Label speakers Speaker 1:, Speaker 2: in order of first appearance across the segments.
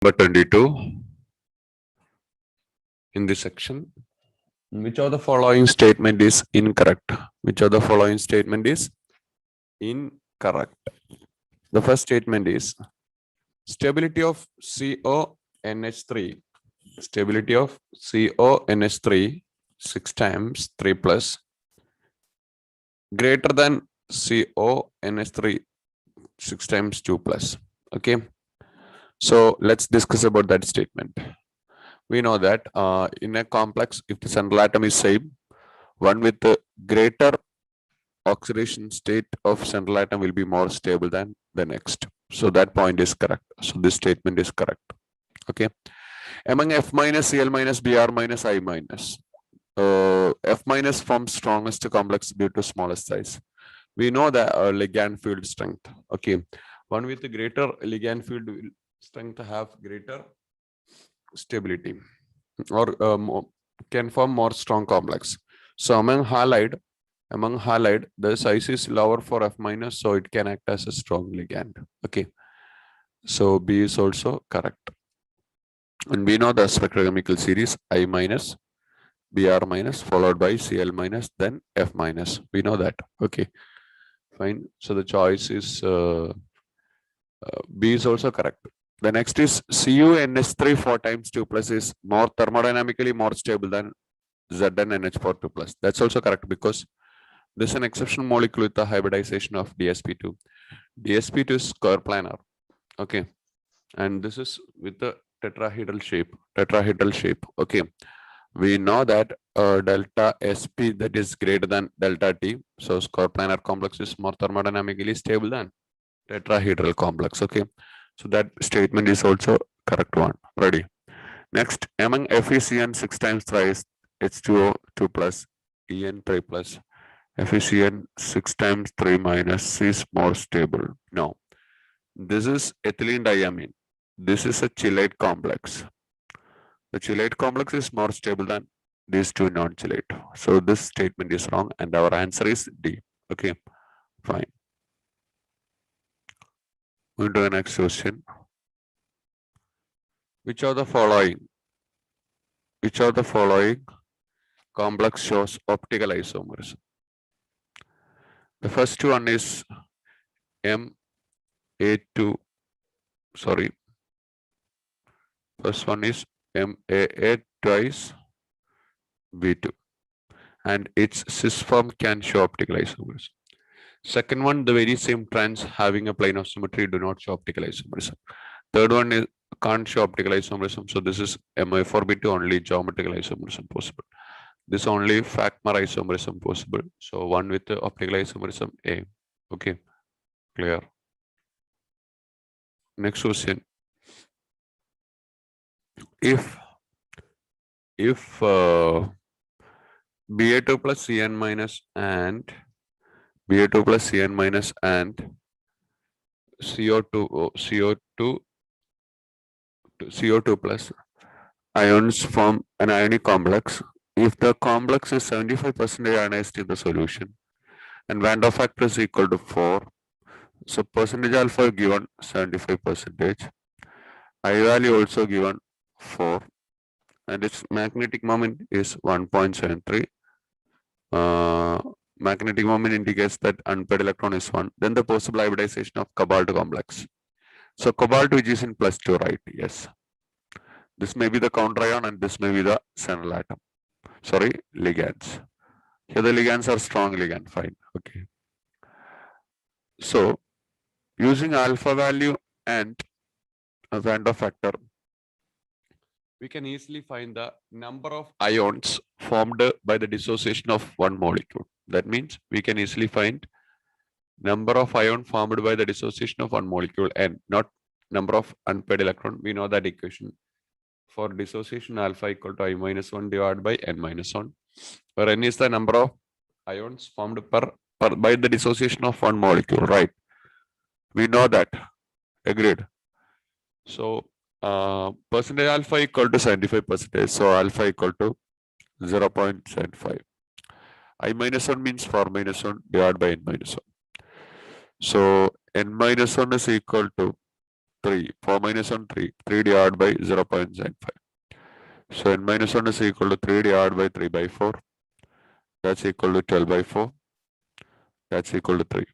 Speaker 1: Number 22 in this section. Which of the following statement is incorrect? Which of the following statement is incorrect? The first statement is stability of CONH3. Stability of CONH3 6 times 3 plus greater than CONH3 6 times 2 plus. Okay. So let's discuss about that statement. We know that in a complex, if the central atom is same, one with the greater oxidation state of central atom will be more stable than the next. So that point is correct. So this statement is correct. Okay. Among F minus, Cl minus, Br minus, I minus, F minus forms strongest complex due to smallest size. We know the ligand field strength. Okay. One with the greater ligand field strength have greater stability or can form more strong complex. So among halide, the size is lower for F minus, so it can act as a strong ligand. Okay. So B is also correct. And we know the spectrochemical series I minus, Br minus, followed by Cl minus, then F minus. We know that. Okay. Fine. So the choice is B is also correct. The next is CuNH3 4 times 2 plus is more thermodynamically more stable than ZnNH4 2 plus. That's also correct because this is an exceptional molecule with the hybridization of DsP2. DsP2 is square planar. Okay. And this is with the tetrahedral shape. Okay. We know that delta Sp that is greater than delta T. So square planar complex is more thermodynamically stable than tetrahedral complex. Okay. So that statement is also correct one. Ready. Next, among FeCN 6 times thrice H2O 2 plus En 3 plus FeCN 6 times 3 minus is more stable. No. This is ethylene diamine. This is a chelate complex. The chelate complex is more stable than these two non-chelate. So this statement is wrong and our answer is D. Okay, fine. Moving to the next question. Which of the following complex shows optical isomerism? The first one is MA2, sorry. First one is MAA twice B2 and its cis form can show optical isomerism. Second one, the very same trans having a plane of symmetry do not show optical isomerism. Third one is can't show optical isomerism. So this is MA4B2 only geometrical isomerism possible. This only Fachner isomerism possible. So one with the optical isomerism A. Okay, clear. Next question. If Ba2 plus Cn minus and Ba2 plus Cn minus and CO2 plus ions form an ionic complex. If the complex is 75% ionized in the solution and Van der factor is equal to 4, so percentage alpha given 75%, I value also given 4, and its magnetic moment is 1.73. Magnetic moment indicates that unpaired electron is 1. Then the possible hybridization of cobalt complex. So cobalt which is in +2, right? Yes. This may be the counter ion and this may be the central atom. Sorry, ligands. Here the ligands are strong ligand. Fine. Okay. So using alpha value and a Van der factor, we can easily find the number of ions formed by the dissociation of one molecule. That means we can easily find number of ions formed by the dissociation of one molecule and not number of unpaired electron. We know that equation for dissociation alpha equal to I minus 1 divided by N minus 1, where N is the number of ions formed by the dissociation of one molecule, right? We know that. Agreed. So percentage alpha equal to 75%. So alpha equal to 0.75. I minus 1 means 4 minus 1 divided by N minus 1. So N minus 1 is equal to 3. 4 minus 1, 3. 3 divided by 0.75. So n minus 1 is equal to 3 divided by 3 by 4. That's equal to 12 by 4. That's equal to 3.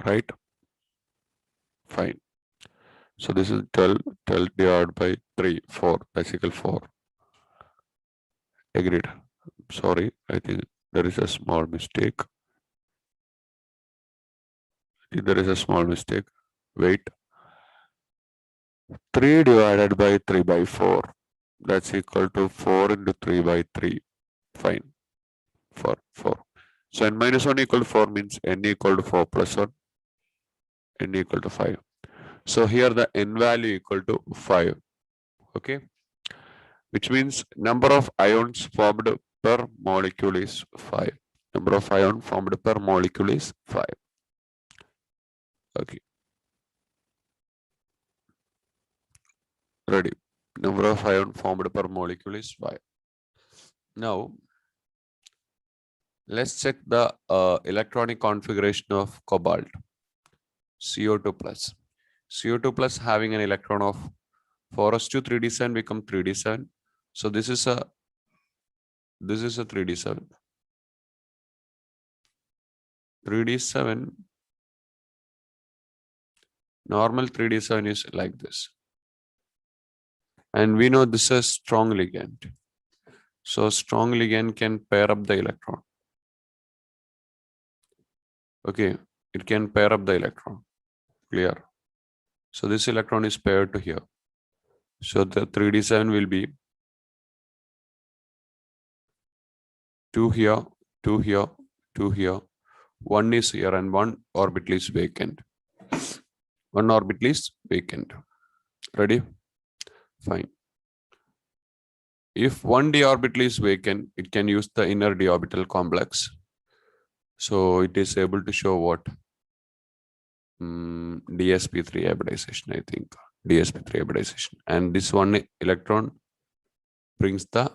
Speaker 1: Right? Fine. So this is 12 divided by 3, 4. That's equal to 4. Agreed. Sorry, I think there is a small mistake. There is a small mistake. Wait. 3 divided by 3 by 4. That's equal to 4 into 3 by 3. Fine. 4. So n minus 1 equal to 4 means n equal to 4 plus 1. N equal to 5. So here the n value equal to 5. Okay. Which means number of ions formed per molecule is 5. Number of ions formed per molecule is 5. Okay. Ready. Number of ions formed per molecule is 5. Now, let's check the electronic configuration of cobalt. CO2 plus. CO2 plus having an electron of 4s2 3d7 become 3d7. So this is a 3d7. 3d7. Normal 3d7 is like this. And we know this is a strong ligand. So strong ligand can pair up the electron. Okay, it can pair up the electron. Clear. So this electron is paired to here. So the 3d7 will be 2 here, 2 here, 2 here. 1 is here and 1 orbital is vacant. 1 orbital is vacant. Ready? Fine. If 1 d orbital is vacant, it can use the inner d orbital complex. So it is able to show what? dsp3 hybridization, I think. dsp3 hybridization. And this one electron brings the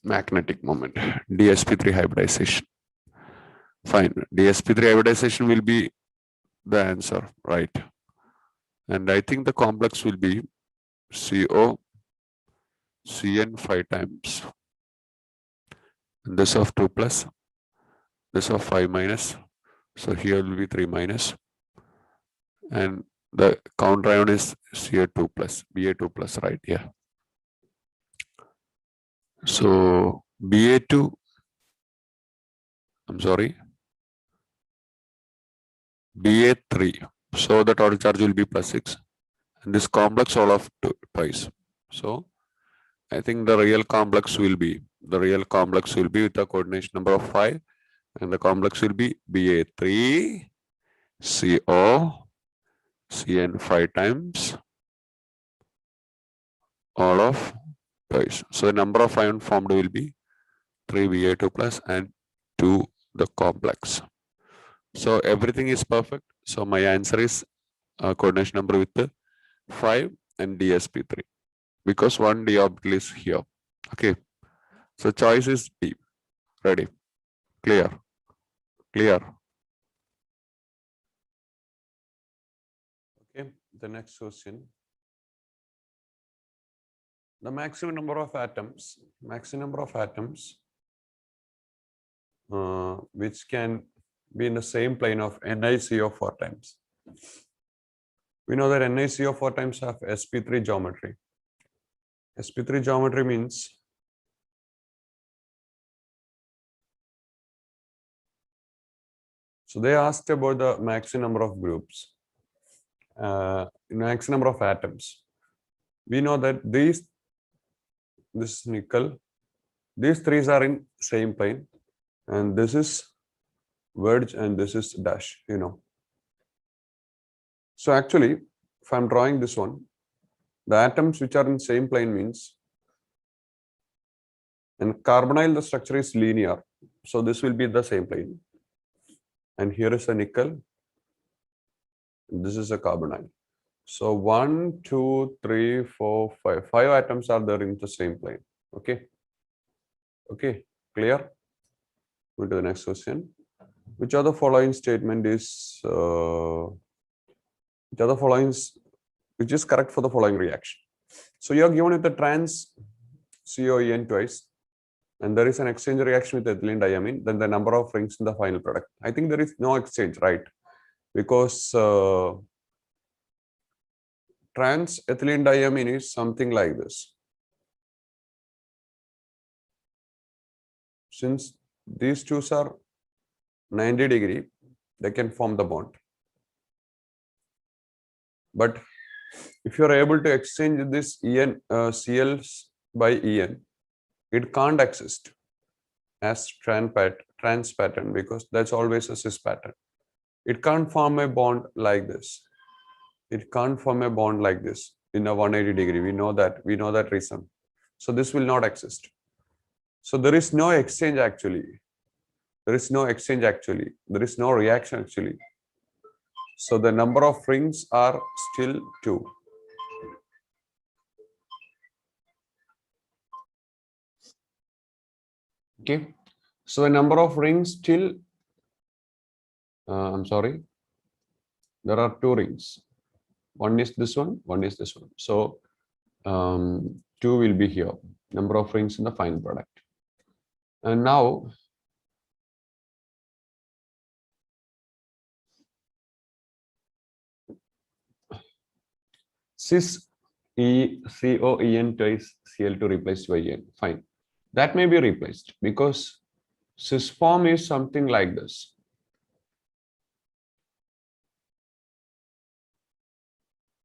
Speaker 1: magnetic moment. dsp3 hybridization. Fine. dsp3 hybridization will be the answer, right? And I think the complex will be CO Cn 5 times. And this of 2 plus, this of 5 minus. So here will be 3 minus. And the counter ion is Ca2 plus, Ba2 plus, right? Yeah. So Ba2, I'm sorry, Ba3. So the total charge will be plus 6. And this complex all of twice. So I think the real complex will be with the coordination number of 5. And the complex will be Ba3 CO Cn 5 times all of twice. So the number of ion formed will be 3 Ba2 plus and 2 the complex. So everything is perfect. So my answer is coordination number with the 5 and dsp3 because 1 d orbital is here. Okay. So choice is D. Ready? Clear? Clear? Okay. The next question. The maximum number of atoms which can be in the same plane of NiCO 4 times. We know that NiCO 4 times have sp3 geometry. sp3 geometry means so they asked about the maximum number of groups, maximum number of atoms. We know that this nickel, these three are in same plane, and this is wedge and this is dash, you know. So actually, if I'm drawing this one, the atoms which are in same plane means, and carbonyl, the structure is linear. So this will be the same plane. And here is a nickel. This is a carbonyl. So 1, 2, 3, 4, 5. 5 atoms are there in the same plane. Okay. Okay. Clear? Go to the next question. Which of the following statement is which are the following, which is correct for the following reaction. So you are given with the trans COEN twice, and there is an exchange reaction with ethylene diamine, then the number of rings in the final product. I think there is no exchange, right? Because trans ethylene diamine is something like this. Since these two are 90 degree, they can form the bond. But if you are able to exchange this En Cls by En, it can't exist as trans pattern because that's always a cis pattern. It can't form a bond like this. It can't form a bond like this in a 180 degree. We know that reason. So this will not exist. So there is no exchange actually. There is no exchange actually. There is no reaction actually. So the number of rings are still 2. Okay. So the number of rings still, I'm sorry, there are 2 rings. One is this one is this one. So 2 will be here, number of rings in the final product. And now cis COEN twice Cl2 replaced by En. Fine. That may be replaced because cis form is something like this.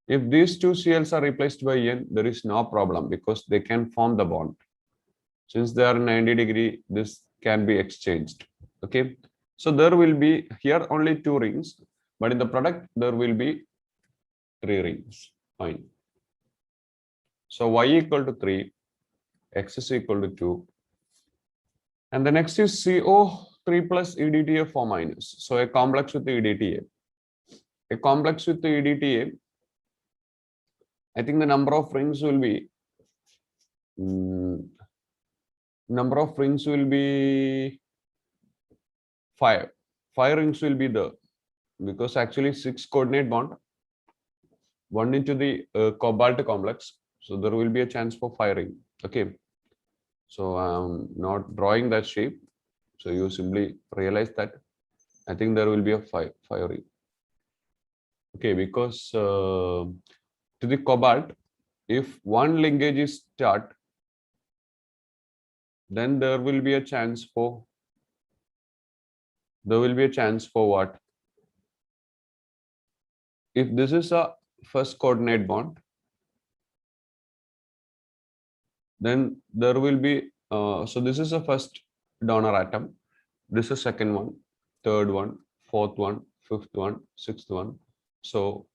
Speaker 1: If these 2 Cls are replaced by En, there is no problem because they can form the bond. Since they are 90 degree, this can be exchanged. Okay. So there will be here only 2 rings, but in the product there will be 3 rings. Fine. So y equal to 3, x is equal to 2. And the next is CO3 plus EDTA 4 minus. So a complex with the EDTA. A complex with the EDTA, I think the number of rings will be number of rings will be 5. 5 rings will be there because actually 6 coordinate bond, 1 into the cobalt complex. So there will be a chance for 5 ring. Okay. So I'm not drawing that shape. So you simply realize that I think there will be a 5 ring. Okay, because to the cobalt, if one linkage is start, then there will be a chance for what? If this is a first coordinate bond, then there will be so this is a first donor atom, this is second one, third one, fourth one, fifth one, sixth one. So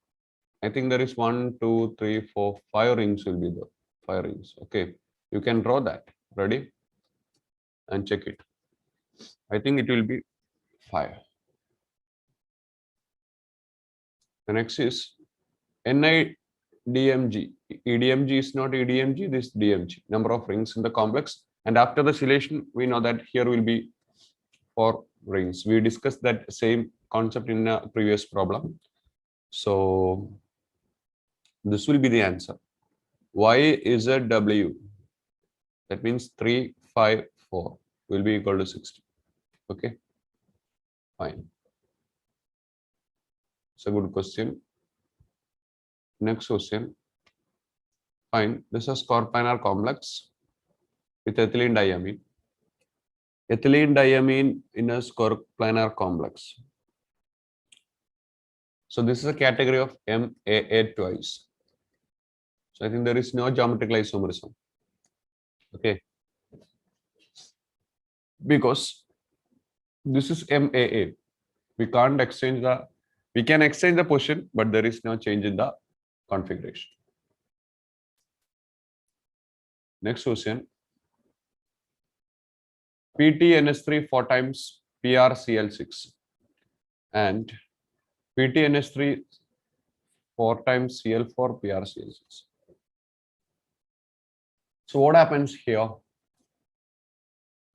Speaker 1: I think there is 1, 2, 3, 4, 5 rings will be there. 5 rings. Okay, you can draw that. Ready? And check it. I think it will be 5. The next is NIDMG. EDMG is not EDMG, this DMG. Number of rings in the complex. And after the chelation, we know that here will be 4 rings. We discussed that same concept in a previous problem. So this will be the answer. Y is a W. That means 3, 5, 4 will be equal to 60. Okay, fine. It's a good question. Next question. Fine. This is corplanar complex with ethylene diamine. Ethylene diamine in a corplanar complex. So this is a category of MAA twice. So I think there is no geometrical isomerism. Okay. Because this is MAA. We can exchange the position, but there is no change in the configuration. Next question. PTNS3 4 times PrCl6 and PTNS3 4 times Cl4 PrCl6. So what happens here?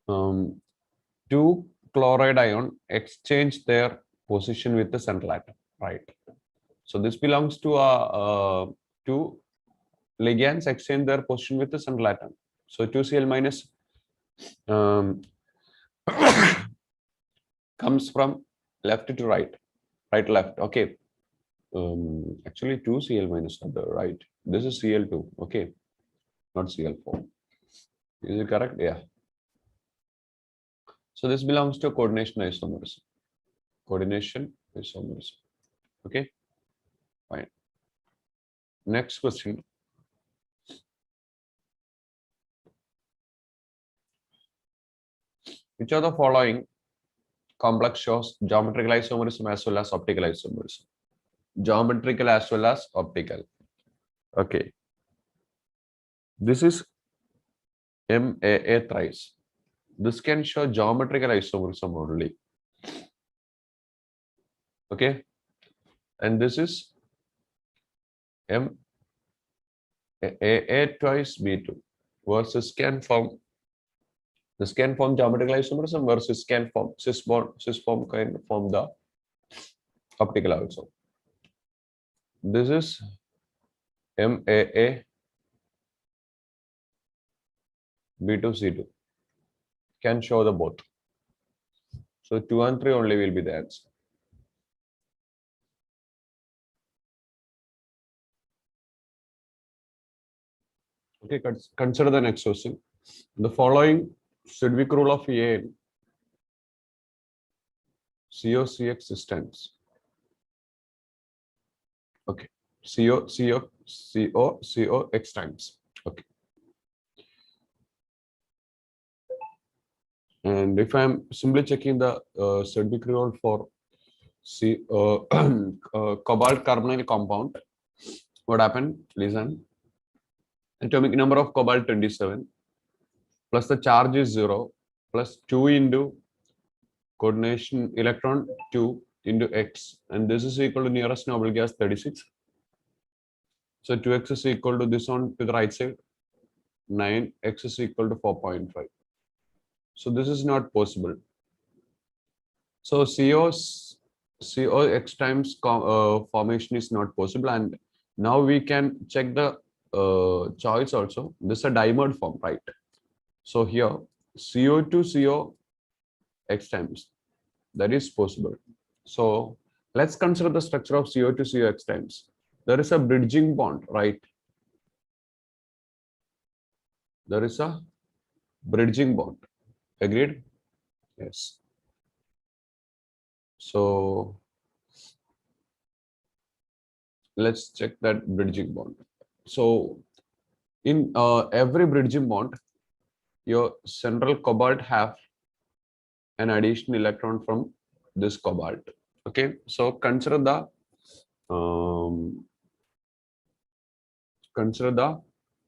Speaker 1: 2 chloride ion exchange their position with the central atom, right? So this belongs to two ligands exchange their position with the central atom. So 2Cl minus um, comes from left to right, right to left. Okay. Actually 2Cl minus on the right. This is Cl2. Okay, not Cl4. Is it correct? Yeah. So this belongs to coordination isomerism. Coordination isomerism. Okay, fine. Next question. Which of the following complex shows geometrical isomerism as well as optical isomerism? Geometrical as well as optical. Okay. This is MAA thrice. This can show geometrical isomerism only. Okay. And this is MAA twice B2 versus can form. This can form geometrical isomerism versus can form cis form can form the optical also. This is MAA B2C2 can show the both. So 2 and 3 only will be the answer. Okay, consider the next question. The following Sidwick rule of A in COCX systems. Okay, COX times. Okay. And if I'm simply checking the Sidwick rule for cobalt carbonyl compound, what happened? Listen. Atomic number of cobalt 27 plus the charge is 0 plus 2 into coordination electron 2 into x, and this is equal to nearest noble gas 36. So 2x is equal to this one to the right side, 9, x is equal to 4.5. So this is not possible. So COX times formation is not possible, and now we can check the choice also. This is a dimer form, right? So here CO to CO X times, that is possible. So let's consider the structure of CO to CO X times. There is a bridging bond, right? There is a bridging bond. Agreed? Yes. So let's check that bridging bond. So in every bridging bond, your central cobalt have an additional electron from this cobalt. Okay, so consider the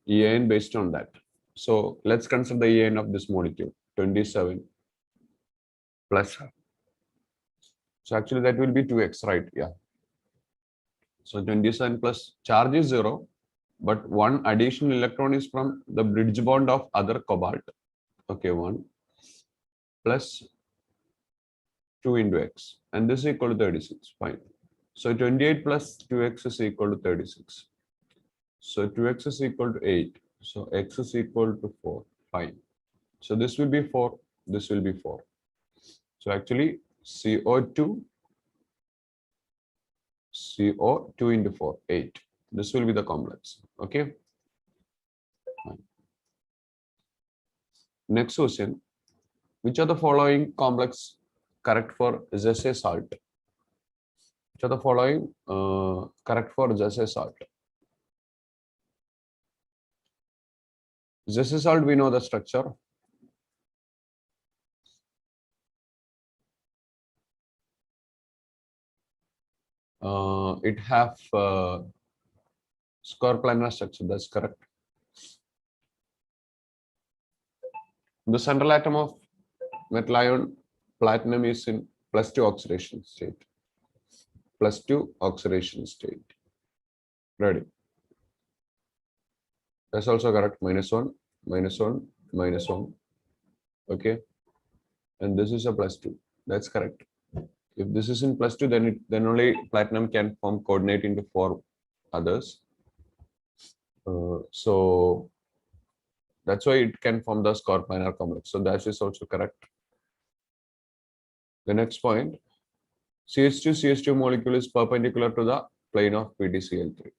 Speaker 1: EAN based on that. So let's consider the EAN of this molecule 27 plus. So actually that will be 2x, right? Yeah. So 27 plus charge is 0, but one additional electron is from the bridge bond of other cobalt. Okay, 1 plus 2 into x, and this is equal to 36. Fine. So 28 plus 2x is equal to 36. So 2x is equal to 8. So x is equal to 4. Fine. So this will be 4. This will be 4. So actually CO2 into 4, 8. This will be the complex. Okay. Fine. Next question. Which of the following complex correct for Zese salt? Which of the following correct for Zese salt? Zese salt, we know the structure. It have square planar structure. That's correct. The central atom of metal ion platinum is in +2 oxidation state. +2 oxidation state. Ready? That's also correct. -1, -1, -1. Okay. And this is a +2. That's correct. If this is in +2, then only platinum can form coordinate into 4 others. So that's why it can form the score planar complex. So that is also correct. The next point, CH2 molecule is perpendicular to the plane of PtCl3.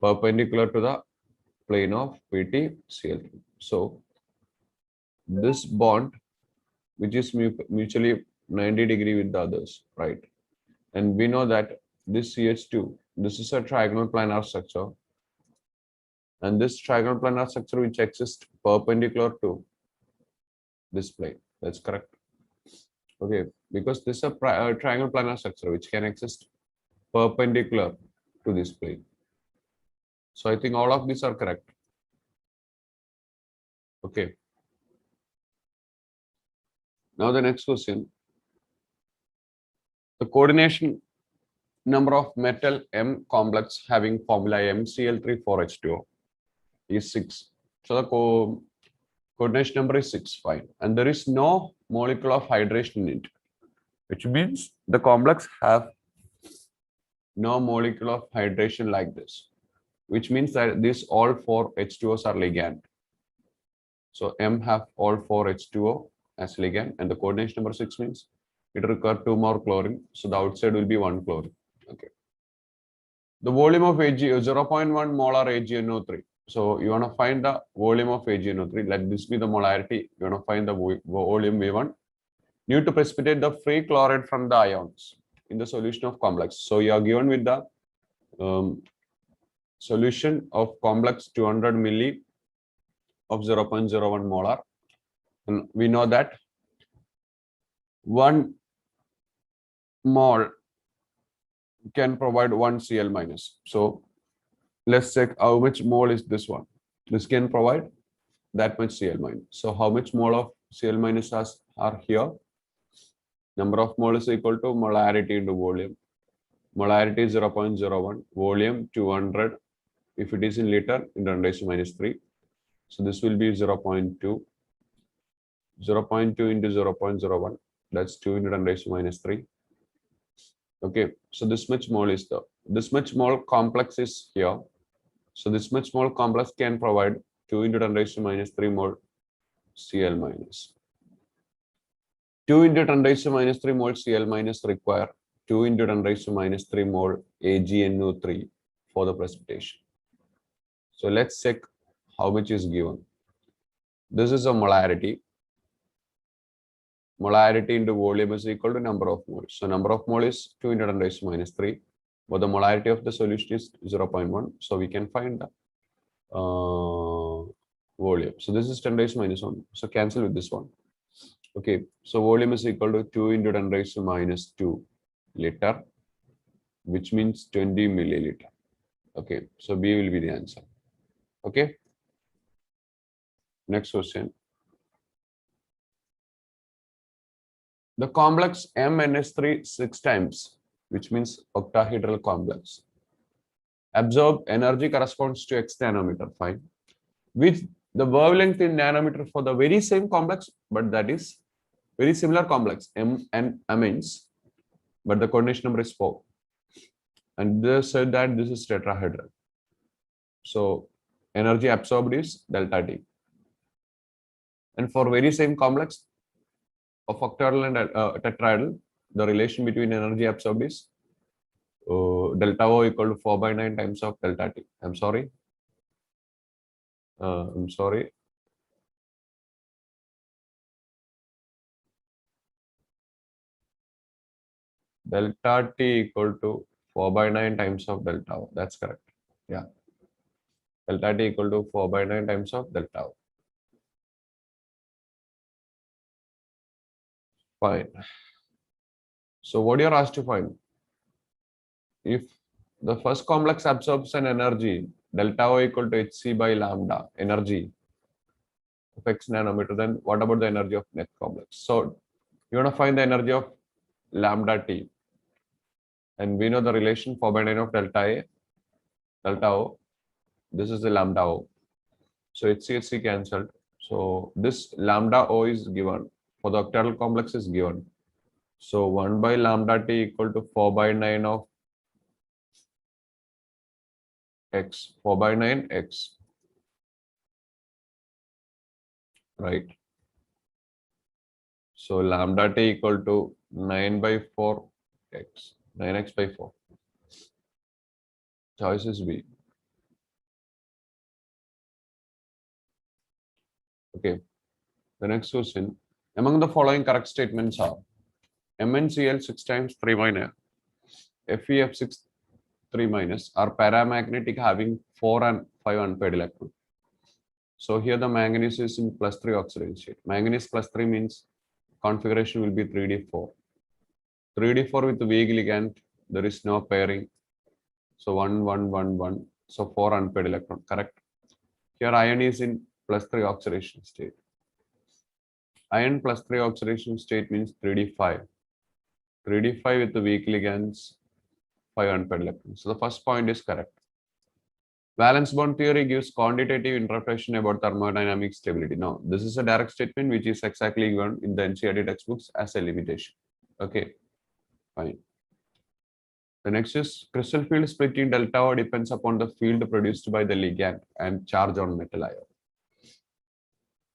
Speaker 1: Perpendicular to the plane of PtCl3. So this bond, which is mutually 90° with the others, right? And we know that this CH2, this is a trigonal planar structure. And this trigonal planar structure which exists perpendicular to this plane. That's correct. Okay, because this is a triangle planar structure which can exist perpendicular to this plane. So I think all of these are correct. Okay. Now the next question. The coordination number of metal M complex having formula MCl3 4H2O is 6. So the coordination number is 6, fine. And there is no molecule of hydration in it, which means the complex have no molecule of hydration like this, which means that these all 4 H2Os are ligand. So M have all 4 H2O as ligand, and the coordination number 6 means it requires 2 more chlorine. So the outside will be 1 chlorine. Okay. The volume of Ag 0.1 molar AgNO3. So you want to find the volume of AgNO3. Let this be the molarity. You want to find the volume V1. You need to precipitate the free chloride from the ions in the solution of complex. So you are given with the solution of complex 200 milli of 0.01 molar. And we know that 1 mole can provide 1 Cl minus. So let's check how much mole is this one. This can provide that much Cl minus. So how much mole of Cl minus are here? Number of mole is equal to molarity into volume. Molarity is 0.01, volume 200. If it is in liter, in 10⁻⁻3. So this will be 0.2. 0.2 into 0.01. That's 2 into 10⁻⁻3. Okay, so this much mole is the this much mole complex is here. So this much mole complex can provide 2 into 10⁻⁻3 mole Cl minus. 2 into 10⁻⁻3 mole Cl minus require 2 into 10⁻⁻3 mole AgNO3 for the precipitation. So let's check how much is given. This is a molarity. Molarity into volume is equal to number of moles. So number of mole is 2 into 10⁻⁻3, but the molarity of the solution is 0.1. So we can find the volume. So this is 10⁻⁻1. So cancel with this one. Okay, so volume is equal to 2 into 10⁻⁻2 liter, which means 20 milliliter. Okay, so B will be the answer. Okay. Next question. The complex MNS3 6 times, which means octahedral complex, absorb energy corresponds to X nanometer, fine, with the wavelength in nanometer for the very same complex, but that is very similar complex, M and amines, but the coordination number is 4. And they said that this is tetrahedral. So energy absorbed is delta T. And for very same complex of octahedral and tetrahedral, the relation between energy absorbed is delta O equal to 4/9 times of delta T. I'm sorry. Delta T equal to 4/9 times of delta O. That's correct. Yeah. Delta T equal to 4/9 times of delta O. Fine. So what you're asked to find? If the first complex absorbs an energy delta O equal to Hc by lambda energy of X nanometer, then what about the energy of next complex? So you want to find the energy of lambda T. And we know the relation 4/9 of delta O. This is the lambda O. So Hc cancelled. So this lambda O is given for the octahedral complex is given. So 1 by lambda t equal to 4 by 9 of x, 4 by 9 x, right? So lambda t equal to 9 by 4 x, 9x by 4. Choice is B. Okay. The next question. Among the following correct statements are MnCl 6 times 3 minus FeF 6 3 minus are paramagnetic having 4 and 5 unpaired electrons. So here the manganese is in plus 3 oxidation state. Manganese plus 3 means configuration will be 3d4. 3d4 with weak ligand, there is no pairing. So 1, 1, 1, 1. So 4 unpaired electron, correct. Here iron is in plus 3 oxidation state. Iron plus 3 oxidation state means 3d5. 3d5 with the weak ligands, 5 unpaired electrons. So the first point is correct. Valence bond theory gives quantitative interpretation about thermodynamic stability. Now, this is a direct statement which is exactly given in the Ncert textbooks as a limitation. Okay, fine. The next is crystal field splitting delta O depends upon the field produced by the ligand and charge on metal ion.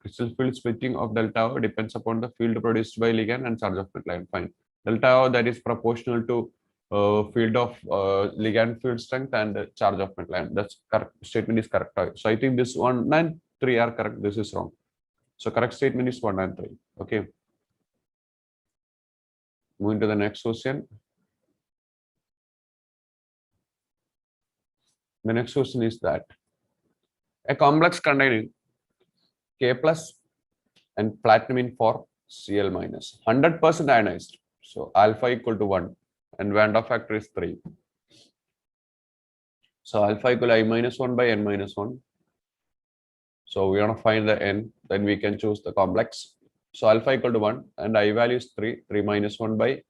Speaker 1: Crystal field splitting of delta O depends upon the field produced by ligand and charge of metal ion. Fine. Delta O that is proportional to field of ligand field strength and charge of metal ion. That's correct. Statement is correct. So I think this 1 and 3 are correct. This is wrong. So correct statement is 1 and 3. Okay. Moving to the next question. The next question is that a complex containing K plus and platinum in 4 Cl minus 100% ionized. So alpha equal to 1 and Van der factor is 3. So alpha equal to I minus 1 by N minus 1. So we want to find the N, then we can choose the complex. So alpha equal to 1 and I value is 3, 3 minus 1 by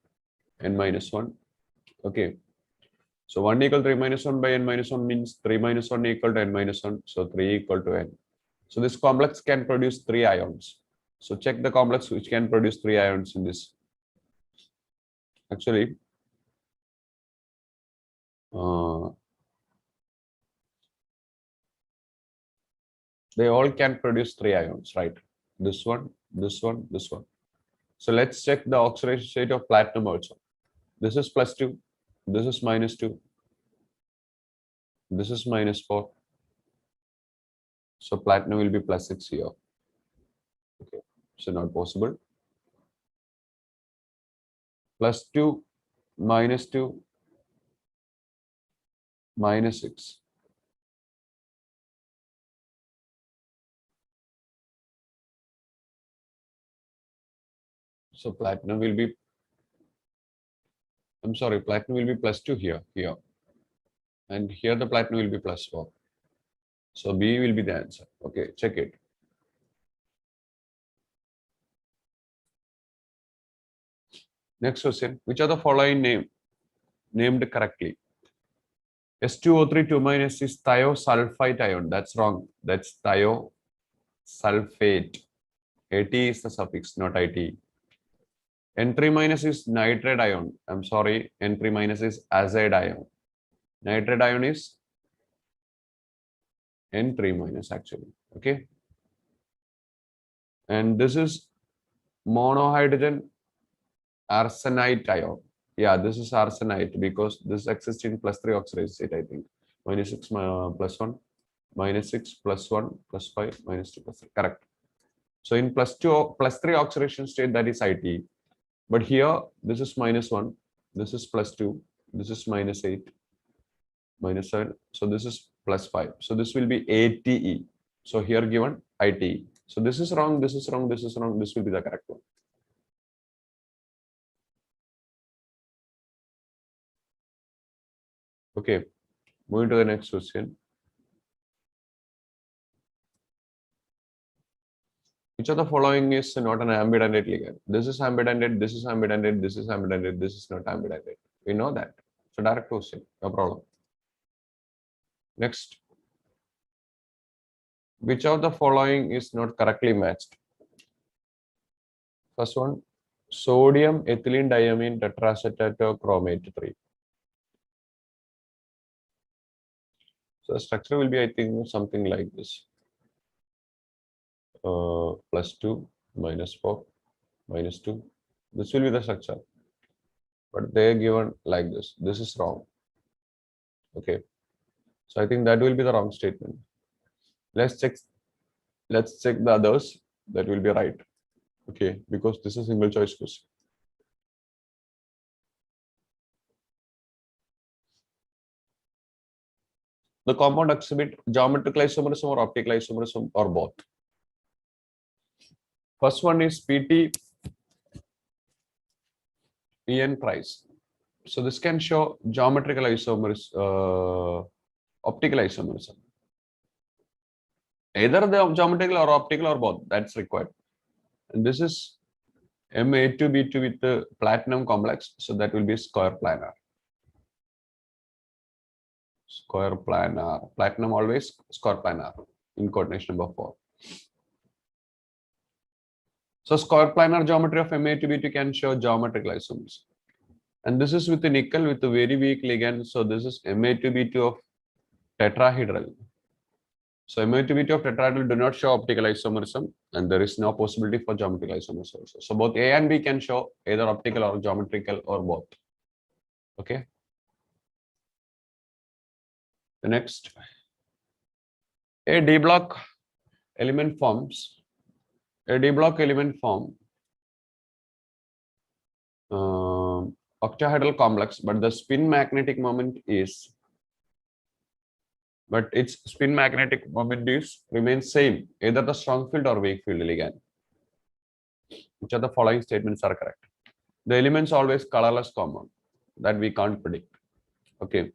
Speaker 1: N minus 1. Okay. So 1 equal to 3 minus 1 by N minus 1 means 3 minus 1 equal to N minus 1. So 3 equal to N. So this complex can produce 3 ions. So check the complex which can produce 3 ions in this. Actually, they all can produce 3 ions, right? This one, this one, this one. So let's check the oxidation state of platinum also. This is plus 2, this is minus 2, this is minus 4. So platinum will be plus 6 here. Okay, so not possible. Plus 2, minus 2, minus 6. So platinum will be, I'm sorry, platinum will be plus 2 here. And here the platinum will be plus 4. So B will be the answer. Okay, check it. Next question, which are the following named correctly? S2O3 2 minus is thiosulfite ion. That's wrong. That's thiosulfate. AT is the suffix, not IT. N3 minus is nitrate ion. I'm sorry, N3 minus is azide ion. Nitrate ion is N3 minus actually. Okay. And this is monohydrogen arsenite ion. Yeah, this is arsenite because this exists in plus 3 oxidation state, I think. Minus 6 plus 1, minus 6 plus 1 plus 5 minus 2 plus 3. Correct. So in plus 2 plus 3 oxidation state, that is IT. But here this is minus 1, this is plus 2, this is minus 8, minus 7. So this is plus 5. So this will be ATE. So here given IT. So this is wrong, this is wrong, this is wrong, this will be the correct one. Okay, moving to the next question. Which of the following is not an ambidentate ligand? This is ambidentate, this is ambidentate, this is ambidentate, this is not ambidentate. We know that. So direct question, no problem. Next. Which of the following is not correctly matched? First one, Sodium ethylene diamine tetracetachromate 3. So the structure will be, I think, something like this. +2, -4, -2. This will be the structure. But they are given like this. This is wrong. Okay. So I think that will be the wrong statement. Let's check the others. That will be right. Okay, because this is single choice question. The compound exhibit geometrical isomerism or optical isomerism or both. First one is PT En price. So this can show geometrical isomerism, optical isomerism. Either the geometrical or optical or both. That's required. And this is Ma2B2 with the platinum complex. So that will be square planar. Square planar. Platinum always square planar in coordination number 4. So square planar geometry of Ma2B2 can show geometrical isomerism. And this is with the nickel with a very weak ligand. So this is Ma2B2 of tetrahedral. So Ma2B2 of tetrahedral do not show optical isomerism, and there is no possibility for geometrical isomerism also. So both A and B can show either optical or geometrical or both. Okay. The next, a D block element forms. A D block element form octahedral complex, but the spin magnetic moment is, but its spin magnetic moment is remains same, either the strong field or weak field ligand. Which of the following statements are correct? The elements always colorless compound that we can't predict. Okay.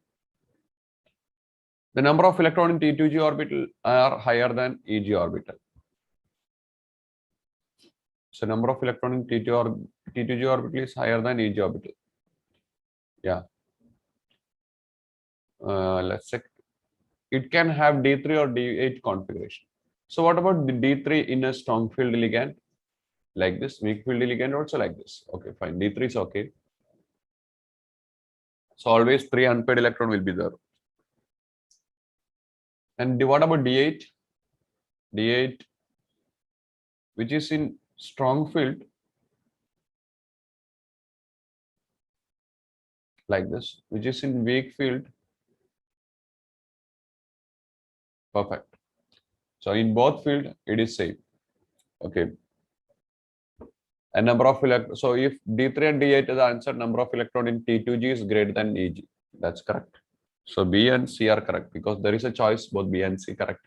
Speaker 1: The number of electron in T2G orbital are higher than EG orbital. So number of electron in T2G orbital is higher than EG orbital. Yeah. Let's check. It can have D3 or D8 configuration. So what about the D3 in a strong field ligand? Like this, weak field ligand also like this. Okay, fine. D3 is okay. So always 3 unpaired electron will be there. And what about D8? D8, which is in strong field, like this, which is in weak field. Perfect. So in both field, it is same. Okay. And number of electrons. So if D3 and D8 is the answer, number of electron in T2G is greater than EG. That's correct. So B and C are correct because there is a choice, both B and C correct.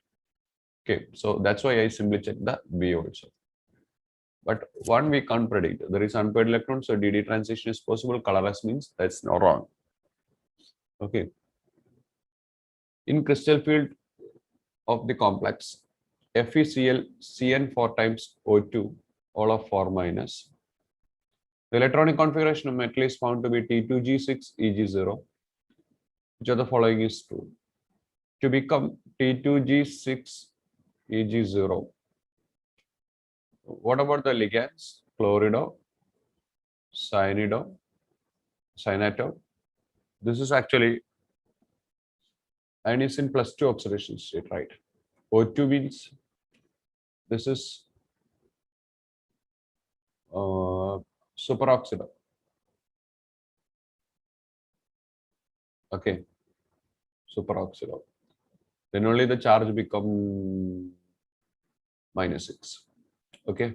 Speaker 1: Okay. So that's why I simply check the B also. But one we can't predict. There is unpaired electron, so DD transition is possible. Colorless means that's not wrong. Okay. In crystal field of the complex, FeCl Cn 4 times O2, all of 4 minus. The electronic configuration of metal is found to be T2G6 Eg0. Which of the following is true? To become T2G6 Eg0. What about the ligands? Chlorido, cyanido, cyanato. This is actually, and it's in +2 oxidation state, right? O2 means this is superoxido. Okay, superoxido. Then only the charge become -6. Okay.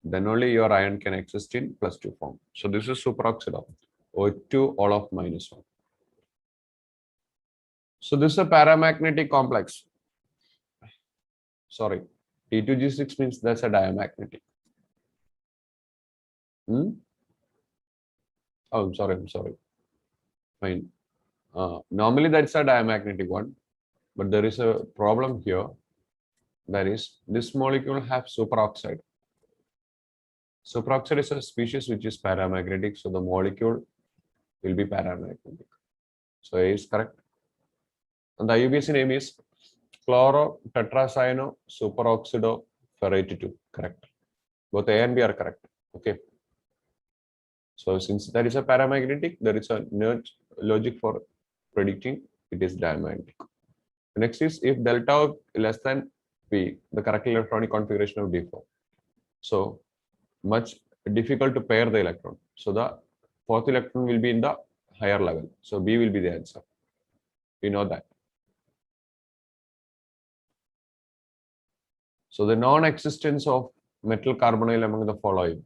Speaker 1: Then only your ion can exist in +2 form. So this is superoxido. O2 all of -1. So this is a paramagnetic complex. Sorry, T2G6 means that's a diamagnetic. Oh, I'm sorry. Fine. Normally that's a diamagnetic one, but there is a problem here. That is, this molecule have superoxide. Superoxide is a species which is paramagnetic, so the molecule will be paramagnetic. So A is correct. And the IUPAC name is chloro tetracyano superoxido ferrate 2. Correct. Both A and B are correct. Okay. So since there is a paramagnetic, there is a Ncert logic for predicting it is diamagnetic. Next is if delta less than P, the correct electronic configuration of D4. So much difficult to pair the electron. So the fourth electron will be in the higher level. So B will be the answer. We know that. So the non-existence of metal carbonyl among the following.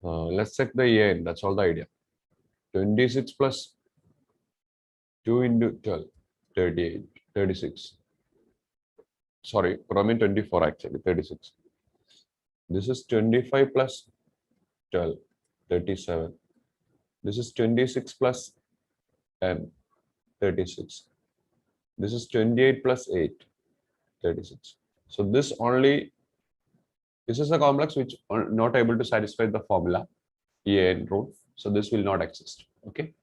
Speaker 1: Let's check the EN. That's all the idea. 26 plus 2 into 12, 38, 36. Sorry, bromine 24 actually, 36. This is 25 plus 12, 37. This is 26 plus 10, 36. This is 28 plus 8, 36. So this is a complex which are not able to satisfy the formula EN rule. So this will not exist. Okay.